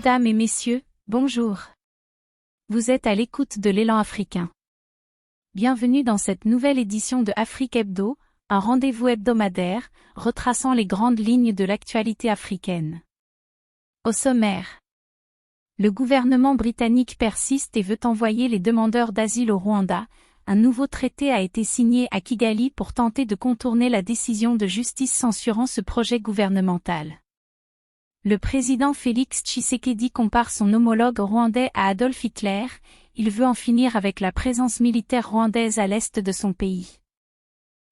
Mesdames et messieurs, bonjour. Vous êtes à l'écoute de l'Élan africain. Bienvenue dans cette nouvelle édition de Afrique Hebdo, un rendez-vous hebdomadaire, retraçant les grandes lignes de l'actualité africaine. Au sommaire. Le gouvernement britannique persiste et veut envoyer les demandeurs d'asile au Rwanda. Un nouveau traité a été signé à Kigali pour tenter de contourner la décision de justice censurant ce projet gouvernemental. Le président Félix Tshisekedi compare son homologue rwandais à Adolf Hitler. Il veut en finir avec la présence militaire rwandaise à l'est de son pays.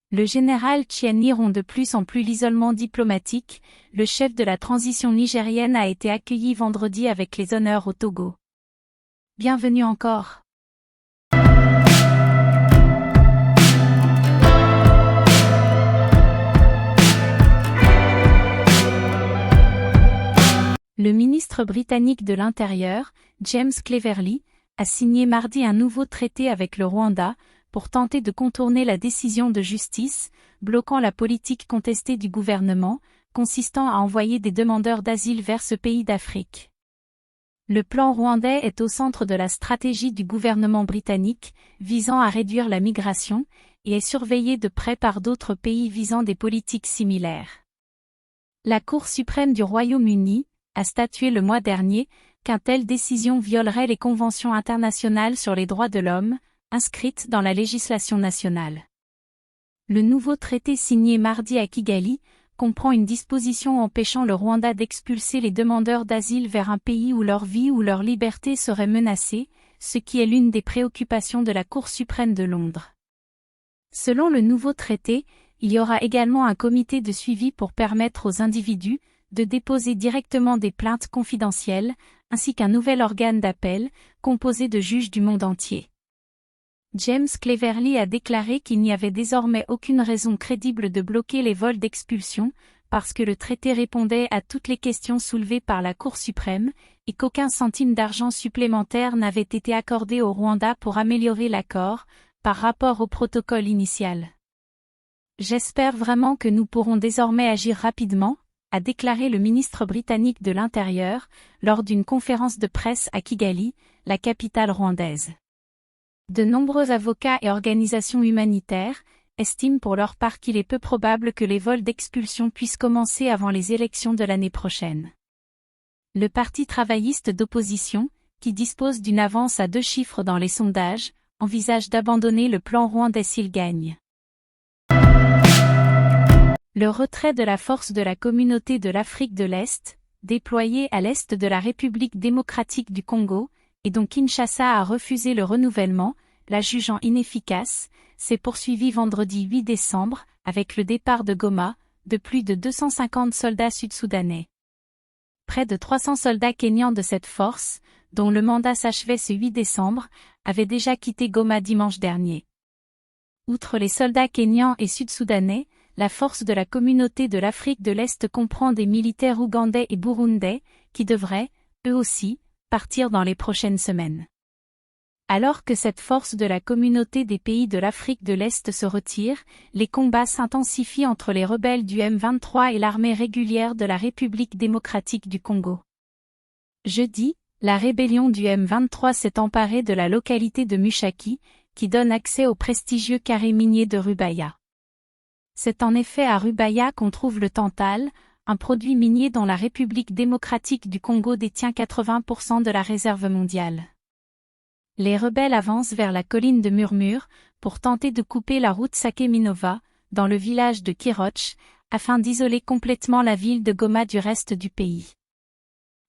Le général Tchiani rompt de plus en plus l'isolement diplomatique. Le chef de la transition nigérienne a été accueilli vendredi avec les honneurs au Togo. Bienvenue encore. Le ministre britannique de l'Intérieur, James Cleverly, a signé mardi un nouveau traité avec le Rwanda pour tenter de contourner la décision de justice, bloquant la politique contestée du gouvernement, consistant à envoyer des demandeurs d'asile vers ce pays d'Afrique. Le plan rwandais est au centre de la stratégie du gouvernement britannique, visant à réduire la migration, et est surveillé de près par d'autres pays visant des politiques similaires. La Cour suprême du Royaume-Uni a statué le mois dernier qu'une telle décision violerait les conventions internationales sur les droits de l'homme, inscrites dans la législation nationale. Le nouveau traité signé mardi à Kigali comprend une disposition empêchant le Rwanda d'expulser les demandeurs d'asile vers un pays où leur vie ou leur liberté serait menacée, ce qui est l'une des préoccupations de la Cour suprême de Londres. Selon le nouveau traité, il y aura également un comité de suivi pour permettre aux individus de déposer directement des plaintes confidentielles, ainsi qu'un nouvel organe d'appel, composé de juges du monde entier. James Cleverly a déclaré qu'il n'y avait désormais aucune raison crédible de bloquer les vols d'expulsion, parce que le traité répondait à toutes les questions soulevées par la Cour suprême, et qu'aucun centime d'argent supplémentaire n'avait été accordé au Rwanda pour améliorer l'accord, par rapport au protocole initial. J'espère vraiment que nous pourrons désormais agir rapidement, a déclaré le ministre britannique de l'Intérieur, lors d'une conférence de presse à Kigali, la capitale rwandaise. De nombreux avocats et organisations humanitaires estiment pour leur part qu'il est peu probable que les vols d'expulsion puissent commencer avant les élections de l'année prochaine. Le parti travailliste d'opposition, qui dispose d'une avance à 2 chiffres dans les sondages, envisage d'abandonner le plan rwandais s'il gagne. Le retrait de la force de la communauté de l'Afrique de l'Est, déployée à l'est de la République démocratique du Congo, et dont Kinshasa a refusé le renouvellement, la jugeant inefficace, s'est poursuivi vendredi 8 décembre, avec le départ de Goma, de plus de 250 soldats sud-soudanais. Près de 300 soldats kenyans de cette force, dont le mandat s'achevait ce 8 décembre, avaient déjà quitté Goma dimanche dernier. Outre les soldats kenyans et sud-soudanais, la force de la communauté de l'Afrique de l'Est comprend des militaires ougandais et burundais, qui devraient, eux aussi, partir dans les prochaines semaines. Alors que cette force de la communauté des pays de l'Afrique de l'Est se retire, les combats s'intensifient entre les rebelles du M23 et l'armée régulière de la République démocratique du Congo. Jeudi, la rébellion du M23 s'est emparée de la localité de Mushaki, qui donne accès au prestigieux carré minier de Rubaya. C'est en effet à Rubaya qu'on trouve le tantal, un produit minier dont la République démocratique du Congo détient 80% de la réserve mondiale. Les rebelles avancent vers la colline de Murmure, pour tenter de couper la route Sake-Minova, dans le village de Kiroch, afin d'isoler complètement la ville de Goma du reste du pays.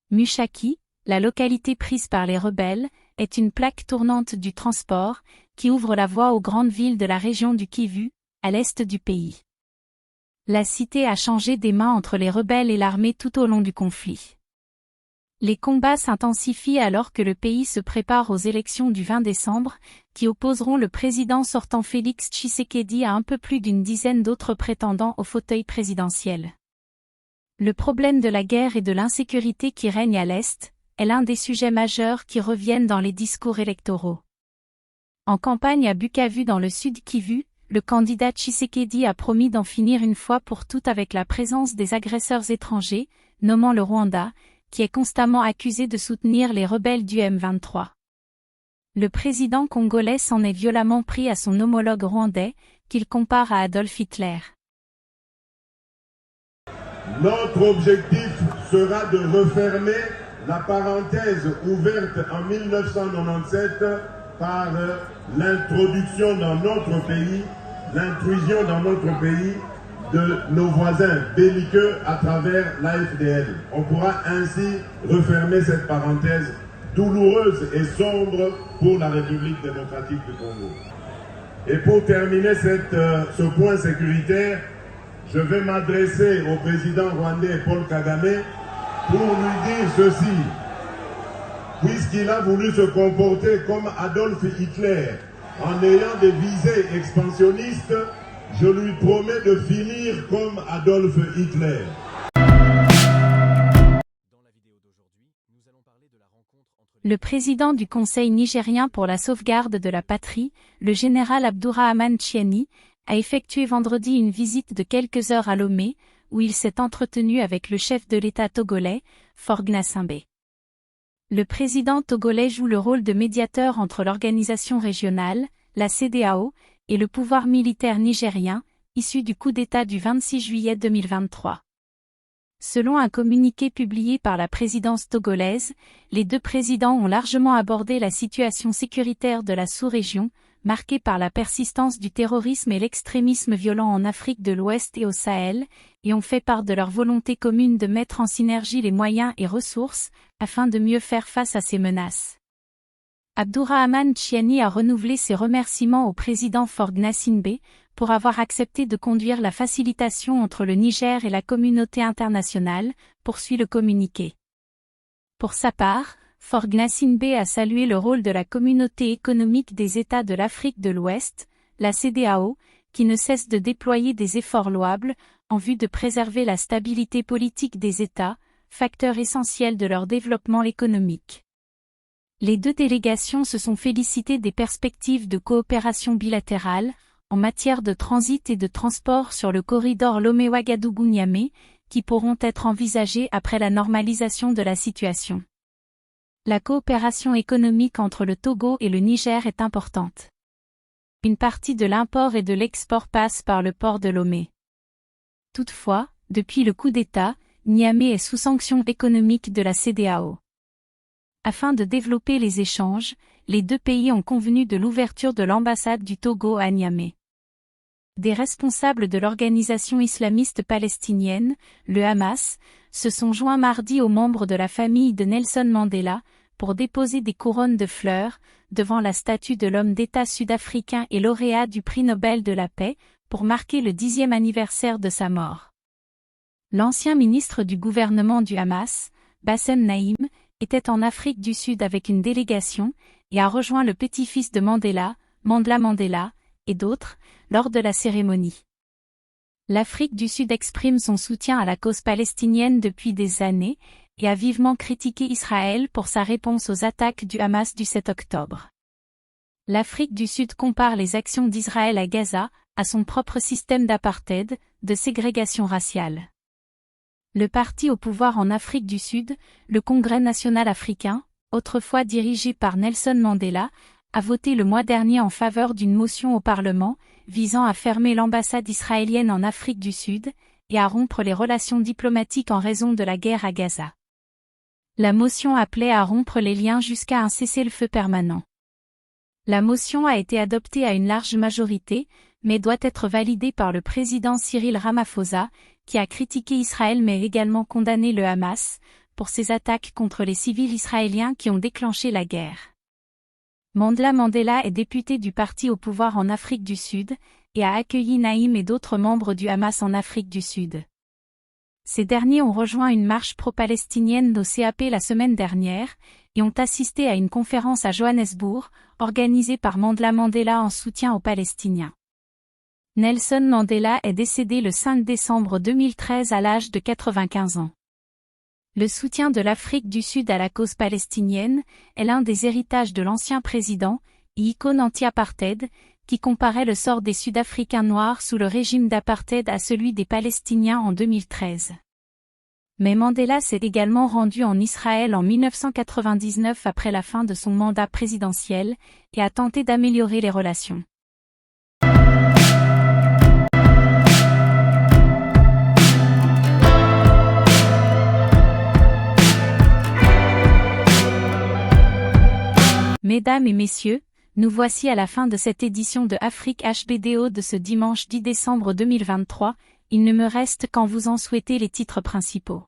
Mushaki, la localité prise par les rebelles, est une plaque tournante du transport, qui ouvre la voie aux grandes villes de la région du Kivu, à l'est du pays. La cité a changé des mains entre les rebelles et l'armée tout au long du conflit. Les combats s'intensifient alors que le pays se prépare aux élections du 20 décembre, qui opposeront le président sortant Félix Tshisekedi à un peu plus d'une dizaine d'autres prétendants au fauteuil présidentiel. Le problème de la guerre et de l'insécurité qui règne à l'Est est l'un des sujets majeurs qui reviennent dans les discours électoraux. En campagne à Bukavu dans le sud Kivu, le candidat Tshisekedi a promis d'en finir une fois pour toutes avec la présence des agresseurs étrangers, nommant le Rwanda, qui est constamment accusé de soutenir les rebelles du M23. Le président congolais s'en est violemment pris à son homologue rwandais, qu'il compare à Adolf Hitler. Notre objectif sera de refermer la parenthèse ouverte en 1997 par l'introduction dans notre pays, l'intrusion dans notre pays de nos voisins belliqueux à travers l'AFDL. On pourra ainsi refermer cette parenthèse douloureuse et sombre pour la République démocratique du Congo. Et pour terminer ce point sécuritaire, je vais m'adresser au président rwandais Paul Kagame pour lui dire ceci. Puisqu'il a voulu se comporter comme Adolf Hitler en ayant des visées expansionnistes, je lui promets de finir comme Adolf Hitler. Le président du Conseil nigérien pour la sauvegarde de la patrie, le général Abdourahmane Tchiani, a effectué vendredi une visite de quelques heures à Lomé, où il s'est entretenu avec le chef de l'État togolais, Faure Gnassingbé. Le président togolais joue le rôle de médiateur entre l'organisation régionale, la CEDEAO, et le pouvoir militaire nigérien, issu du coup d'État du 26 juillet 2023. Selon un communiqué publié par la présidence togolaise, les deux présidents ont largement abordé la situation sécuritaire de la sous-région, marquée par la persistance du terrorisme et l'extrémisme violent en Afrique de l'Ouest et au Sahel, et ont fait part de leur volonté commune de mettre en synergie les moyens et ressources, afin de mieux faire face à ces menaces. Abdourahmane Tchiani a renouvelé ses remerciements au président Faure Gnassingbé pour avoir accepté de conduire la facilitation entre le Niger et la communauté internationale, poursuit le communiqué. Pour sa part, Faure Gnassingbé a salué le rôle de la communauté économique des États de l'Afrique de l'Ouest, la CEDEAO, qui ne cesse de déployer des efforts louables, en vue de préserver la stabilité politique des États, facteur essentiel de leur développement économique. Les deux délégations se sont félicitées des perspectives de coopération bilatérale, en matière de transit et de transport sur le corridor Lomé-Ouagadougou-Niamey, qui pourront être envisagés après la normalisation de la situation. La coopération économique entre le Togo et le Niger est importante. Une partie de l'import et de l'export passe par le port de Lomé. Toutefois, depuis le coup d'État, Niamey est sous sanction économique de la CEDEAO. Afin de développer les échanges, les deux pays ont convenu de l'ouverture de l'ambassade du Togo à Niamey. Des responsables de l'organisation islamiste palestinienne, le Hamas, se sont joints mardi aux membres de la famille de Nelson Mandela, pour déposer des couronnes de fleurs, devant la statue de l'homme d'État sud-africain et lauréat du prix Nobel de la paix, pour marquer le 10e anniversaire de sa mort. L'ancien ministre du gouvernement du Hamas, Bassem Naïm, était en Afrique du Sud avec une délégation, et a rejoint le petit-fils de Mandela, Mandla Mandela, et d'autres, lors de la cérémonie. L'Afrique du Sud exprime son soutien à la cause palestinienne depuis des années, et a vivement critiqué Israël pour sa réponse aux attaques du Hamas du 7 octobre. L'Afrique du Sud compare les actions d'Israël à Gaza, à son propre système d'apartheid, de ségrégation raciale. Le parti au pouvoir en Afrique du Sud, le Congrès national africain, autrefois dirigé par Nelson Mandela, a voté le mois dernier en faveur d'une motion au Parlement, visant à fermer l'ambassade israélienne en Afrique du Sud, et à rompre les relations diplomatiques en raison de la guerre à Gaza. La motion appelait à rompre les liens jusqu'à un cessez-le-feu permanent. La motion a été adoptée à une large majorité, mais doit être validée par le président Cyril Ramaphosa, qui a critiqué Israël mais également condamné le Hamas, pour ses attaques contre les civils israéliens qui ont déclenché la guerre. Mandla Mandela est député du parti au pouvoir en Afrique du Sud, et a accueilli Naïm et d'autres membres du Hamas en Afrique du Sud. Ces derniers ont rejoint une marche pro-palestinienne au CAP la semaine dernière, et ont assisté à une conférence à Johannesburg, organisée par Mandla Mandela en soutien aux Palestiniens. Nelson Mandela est décédé le 5 décembre 2013 à l'âge de 95 ans. Le soutien de l'Afrique du Sud à la cause palestinienne est l'un des héritages de l'ancien président, icône anti-apartheid, qui comparait le sort des Sud-Africains noirs sous le régime d'apartheid à celui des Palestiniens en 2013. Mais Mandela s'est également rendu en Israël en 1999 après la fin de son mandat présidentiel et a tenté d'améliorer les relations. Mesdames et messieurs, nous voici à la fin de cette édition de Afrique HBDO de ce dimanche 10 décembre 2023, il ne me reste qu'en vous en souhaiter les titres principaux.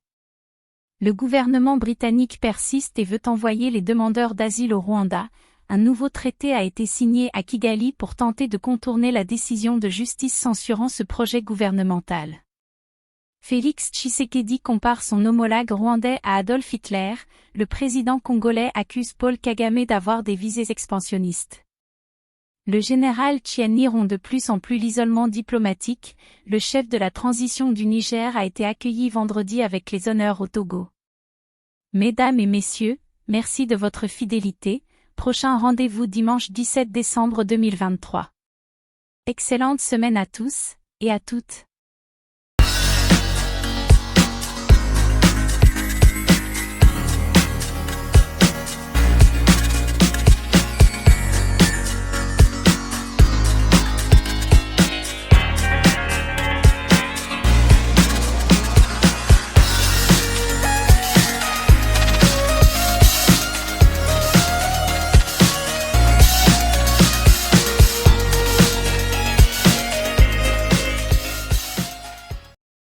Le gouvernement britannique persiste et veut envoyer les demandeurs d'asile au Rwanda. Un nouveau traité a été signé à Kigali pour tenter de contourner la décision de justice censurant ce projet gouvernemental. Félix Tshisekedi compare son homologue rwandais à Adolf Hitler, le président congolais accuse Paul Kagame d'avoir des visées expansionnistes. Le général Tchiani rompt de plus en plus l'isolement diplomatique, le chef de la transition du Niger a été accueilli vendredi avec les honneurs au Togo. Mesdames et messieurs, merci de votre fidélité, prochain rendez-vous dimanche 17 décembre 2023. Excellente semaine à tous, et à toutes.